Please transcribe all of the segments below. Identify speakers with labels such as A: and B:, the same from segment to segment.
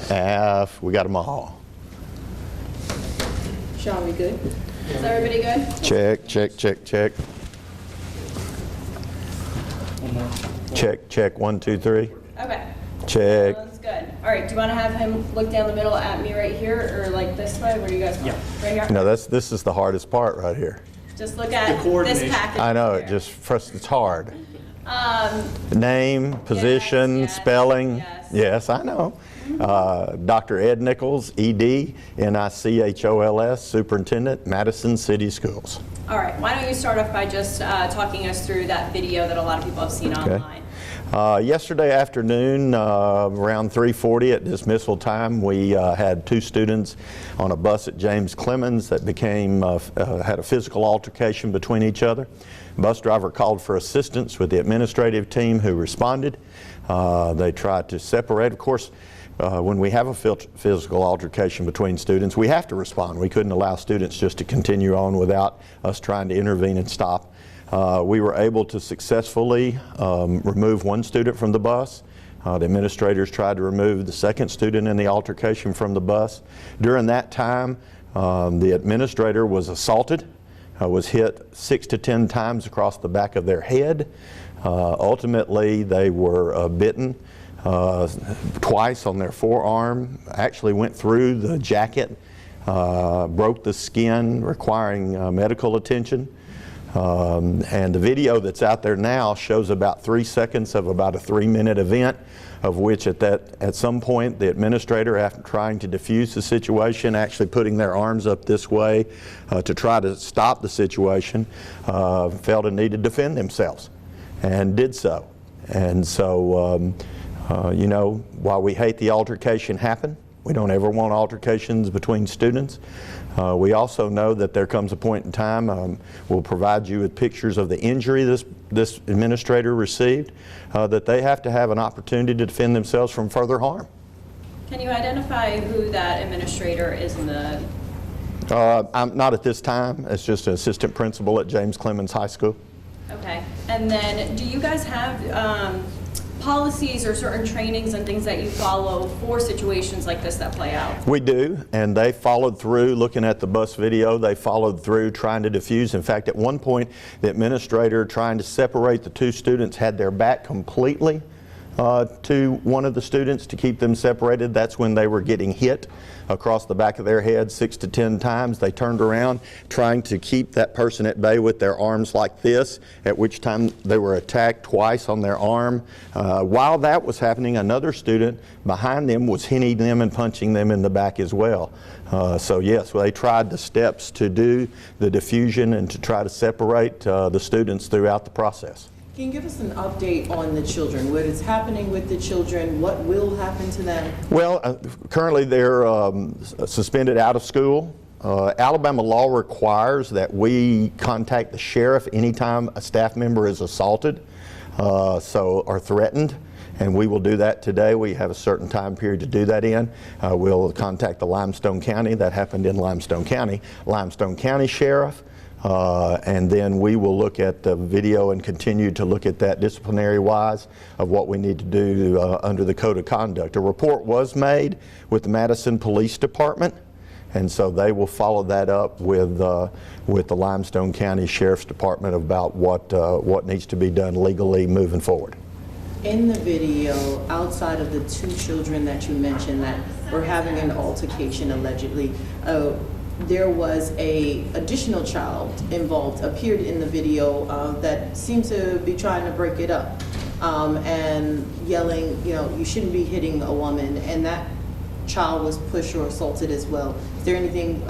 A: F, we got them all.
B: Sean, we good? Is everybody good?
A: Check, check, check, check. Check, check, 1, 2, 3.
B: Okay.
A: Check.
B: That's good. All right, do you want to have him look down the middle at me right here, or like this way? Where do you guys want?
C: Yeah.
B: Right here?
A: You know, this is the hardest part right here.
B: Just look at
C: The coordination.
B: this package.
A: I know,
B: right
A: it
B: here.
A: just, first it's hard. Name, position,
B: yes,
A: spelling.
B: yes.
A: Yes, I know. Dr. Ed Nichols, ED, NICHOLS, Superintendent, Madison City Schools.
B: All right, why don't you start off by just talking us through that video that a lot of people have seen online.
A: Yesterday afternoon, around 3:40 at dismissal time, we had 2 students on a bus at James Clemens that had a physical altercation between each other. Bus driver called for assistance with the administrative team who responded. They tried to separate. Of course, when we have a physical altercation between students, we have to respond. We couldn't allow students just to continue on without us trying to intervene and stop. We were able to successfully remove 1 student from the bus. The administrators tried to remove the 2nd student in the altercation from the bus. During that time, the administrator was assaulted, was hit 6 to 10 times across the back of their head. Ultimately, they were bitten twice on their forearm, actually went through the jacket, broke the skin, requiring medical attention. And the video that's out there now shows about 3 seconds of about a 3-minute event, of which at some point the administrator, after trying to diffuse the situation, actually putting their arms up this way to try to stop the situation, felt a need to defend themselves and did so. And so, you know, while we hate the altercation happen, we don't ever want altercations between students. We also know that there comes a point in time, we'll provide you with pictures of the injury this administrator received, that they have to have an opportunity to defend themselves from further harm.
B: Can you identify who that administrator is in the...
A: I'm not at this time. It's just an assistant principal at James Clemens High School.
B: Okay. And then do you guys have policies or certain trainings and things that you follow for situations like this that play out?
A: We do, and they followed through. Looking at the bus video, they followed through trying to diffuse. In fact, at one point, the administrator trying to separate the 2 students had their back completely to one of the students to keep them separated. That's when they were getting hit across the back of their head 6 to 10 times. They turned around trying to keep that person at bay with their arms like this, at which time they were attacked twice on their arm. While that was happening, another student behind them was hitting them and punching them in the back as well. So yes, they tried the steps to do the diffusion and to try to separate the students throughout the process.
D: Can you give us an update on the children? What is happening with the children? What will happen to them?
A: Well, currently they're suspended out of school. Alabama law requires that we contact the sheriff anytime a staff member is assaulted or threatened, and we will do that today. We have a certain time period to do that in. We'll contact the Limestone County. That happened in Limestone County Sheriff. And then we will look at the video and continue to look at that disciplinary-wise of what we need to do under the Code of Conduct. A report was made with the Madison Police Department, and so they will follow that up with the Limestone County Sheriff's Department about what needs to be done legally moving forward.
D: In the video, outside of the 2 children that you mentioned that were having an altercation allegedly, there was a additional child involved, appeared in the video that seemed to be trying to break it up and yelling, you know, you shouldn't be hitting a woman, and that child was pushed or assaulted as well. Is there anything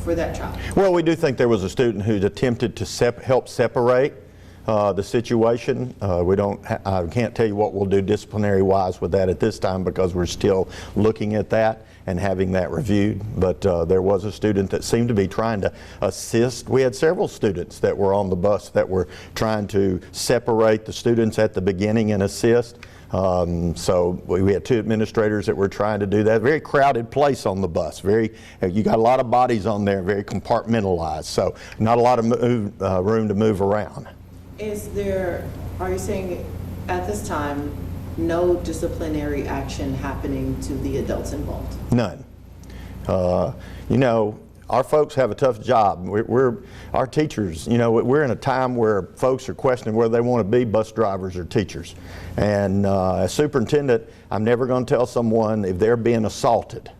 D: for that child?
A: Well, we do think there was a student who attempted to help separate the situation. I can't tell you what we'll do disciplinary-wise with that at this time because we're still looking at that and having that reviewed. But there was a student that seemed to be trying to assist. We had several students that were on the bus that were trying to separate the students at the beginning and assist. So we had 2 administrators that were trying to do that. Very crowded place on the bus. You got a lot of bodies on there, very compartmentalized. So not a lot of room to move around.
D: Are you saying at this time no disciplinary action happening to the adults involved?
A: None. You know, our folks have a tough job. Our teachers, you know, we're in a time where folks are questioning whether they want to be bus drivers or teachers. And as superintendent, I'm never going to tell someone if they're being assaulted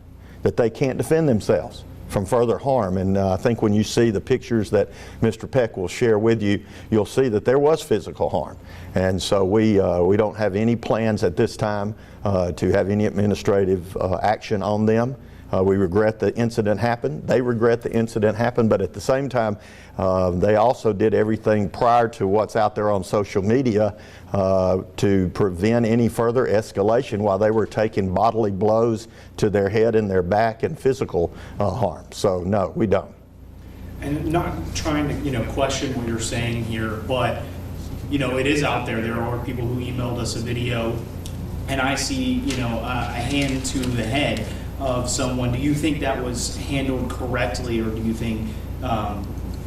A: that they can't defend themselves from further harm. And I think when you see the pictures that Mr. Peck will share with you, you'll see that there was physical harm. And so we don't have any plans at this time to have any administrative action on them. We regret the incident happened. They regret the incident happened, but at the same time, they also did everything prior to what's out there on social media to prevent any further escalation while they were taking bodily blows to their head and their back and physical harm. So no, we don't.
C: And not trying to, you know, question what you're saying here, but, you know, it is out there. There are people who emailed us a video, and I see, you know, a hand to the head of someone. Do you think that was handled correctly, or do you think,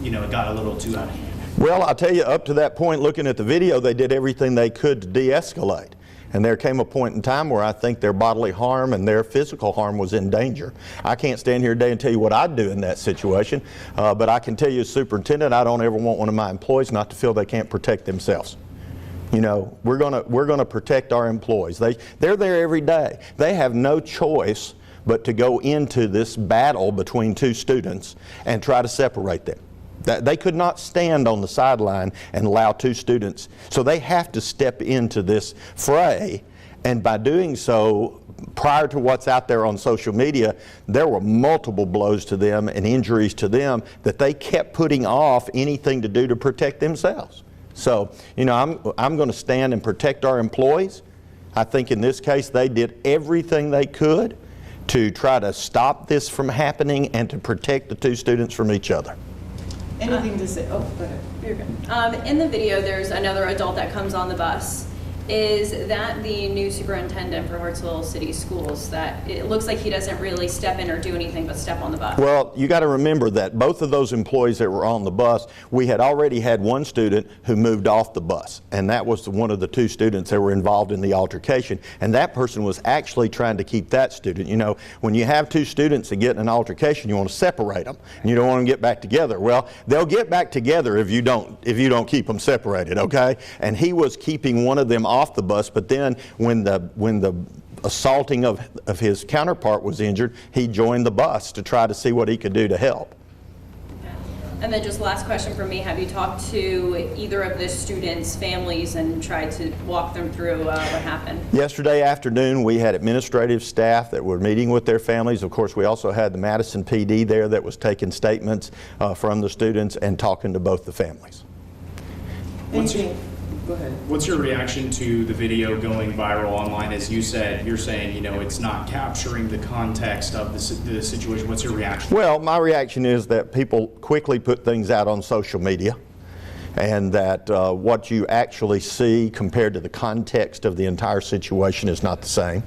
C: you know, it got a little too out of hand?
A: Well, I'll tell you, up to that point, looking at the video, they did everything they could to de-escalate. And there came a point in time where I think their bodily harm and their physical harm was in danger. I can't stand here today and tell you what I'd do in that situation, but I can tell you as superintendent, I don't ever want one of my employees not to feel they can't protect themselves. You know, we're gonna protect our employees. They're there every day. They have no choice but to go into this battle between two students and try to separate them. They could not stand on the sideline and allow two students, so they have to step into this fray, and by doing so, prior to what's out there on social media, there were multiple blows to them and injuries to them that they kept putting off anything to do to protect themselves. So, you know, I'm going to stand and protect our employees. I think in this case they did everything they could to try to stop this from happening and to protect the two students from each other.
D: Anything to say? Oh, go ahead.
B: You're good. In the video, there's another adult that comes on the bus. Is that the new superintendent for Hartsville City Schools? That it looks like he doesn't really step in or do anything but step on the bus.
A: Well, you got to remember that both of those employees that were on the bus, we had already had one student who moved off the bus, and that was one of the two students that were involved in the altercation, and that person was actually trying to keep that student. You know, when you have two students that get in an altercation, you want to separate them, and you don't want them to get back together. Well, they'll get back together if you don't keep them separated, okay? And he was keeping one of them off the bus, but then when the assaulting of his counterpart was injured, he joined the bus to try to see what he could do to help.
B: Okay. And then just last question for me, have you talked to either of the students' families and tried to walk them through what happened?
A: Yesterday afternoon we had administrative staff that were meeting with their families. Of course, we also had the Madison PD there that was taking statements from the students and talking to both the families.
D: Go ahead.
C: What's your reaction to the video going viral online? As you said, you're saying, you know, it's not capturing the context of the situation. What's your reaction?
A: Well, my reaction is that people quickly put things out on social media, and that what you actually see compared to the context of the entire situation is not the same.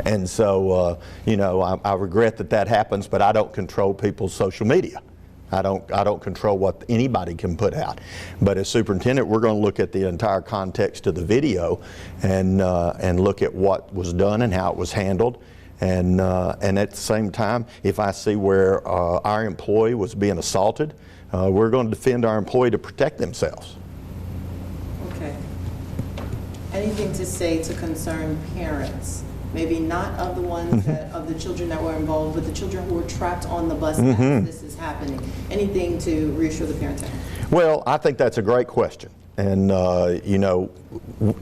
A: And so, you know, I regret that that happens, but I don't control people's social media. I don't control what anybody can put out. But as superintendent, we're going to look at the entire context of the video and look at what was done and how it was handled. And at the same time, if I see where our employee was being assaulted, we're going to defend our employee to protect themselves.
D: Okay. Anything to say to concerned parents? Maybe not of the ones of the children that were involved, but the children who were trapped on the bus as this is happening. Anything to reassure the parents?
A: Well, I think that's a great question. And, you know,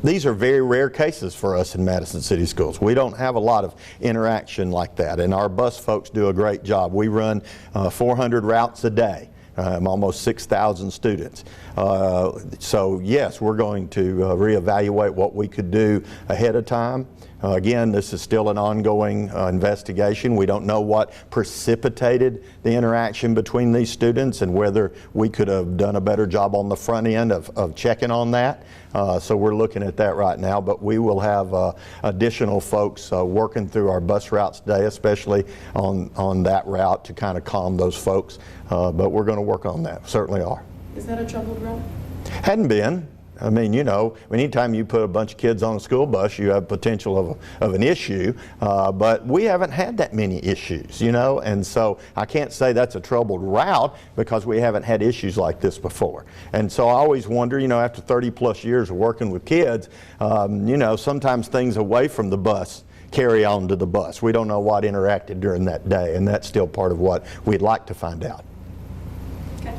A: these are very rare cases for us in Madison City Schools. We don't have a lot of interaction like that, and our bus folks do a great job. We run 400 routes a day. Almost 6,000 students. So yes, we're going to reevaluate what we could do ahead of time. Again, this is still an ongoing investigation. We don't know what precipitated the interaction between these students and whether we could have done a better job on the front end of checking on that. So we're looking at that right now, but we will have additional folks working through our bus routes today, especially on that route, to kind of calm those folks. But we're going to work on that, certainly are.
D: Is that a troubled route?
A: Hadn't been. I mean, you know, anytime you put a bunch of kids on a school bus, you have potential of an issue, but we haven't had that many issues, you know, and so I can't say that's a troubled route because we haven't had issues like this before. And so I always wonder, you know, after 30 plus years of working with kids, you know, sometimes things away from the bus carry on to the bus. We don't know what interacted during that day, and that's still part of what we'd like to find out.
B: Okay.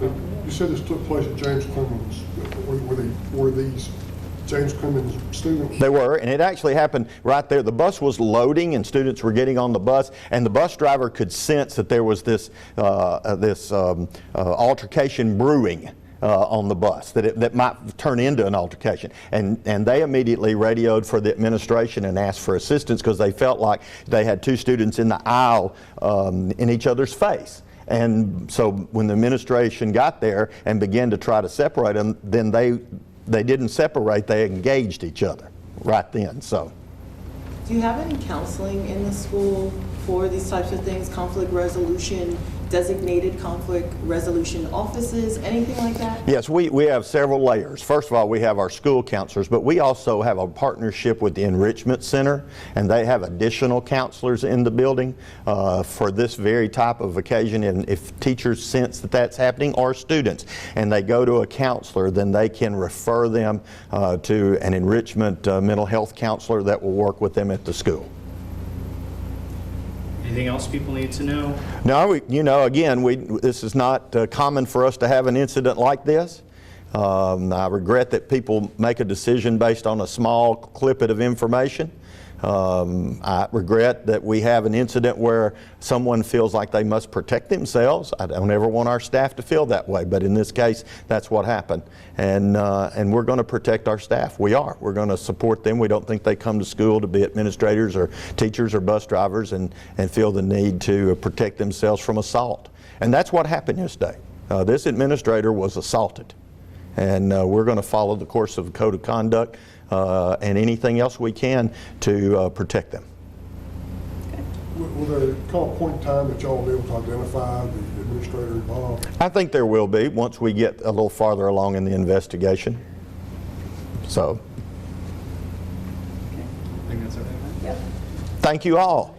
E: You said this took place at James Clemens. Were these James Clemens students?
A: They were, and it actually happened right there. The bus was loading and students were getting on the bus, and the bus driver could sense that there was this altercation brewing on the bus, that might turn into an altercation. And they immediately radioed for the administration and asked for assistance because they felt like they had two students in the aisle in each other's face. And so when the administration got there and began to try to separate them, then they didn't separate, they engaged each other right then. So,
D: Do you have any counseling in the school for these types of things, conflict resolution, designated conflict resolution offices, anything like that?
A: yes, we have several layers. First of all, we have our school counselors, but we also have a partnership with the Enrichment Center, and they have additional counselors in the building for this very type of occasion. And if teachers sense that that's happening, or students, and they go to a counselor, then they can refer them to an enrichment mental health counselor that will work with them at the school.
C: Anything else people need to know?
A: No, you know, again, this is not common for us to have an incident like this. I regret that people make a decision based on a small clippet of information. I regret that we have an incident where someone feels like they must protect themselves. I don't ever want our staff to feel that way, but in this case, that's what happened. And we're going to protect our staff. We are. We're going to support them. We don't think they come to school to be administrators or teachers or bus drivers and feel the need to protect themselves from assault. And that's what happened yesterday. This administrator was assaulted. And we're going to follow the course of the code of conduct and anything else we can to protect them.
E: Will there come a point in time that y'all will be able to identify the administrator involved?
A: I think there will be once we get a little farther along in the investigation. So,
C: I think that's everything.
B: Yep.
A: thank you all.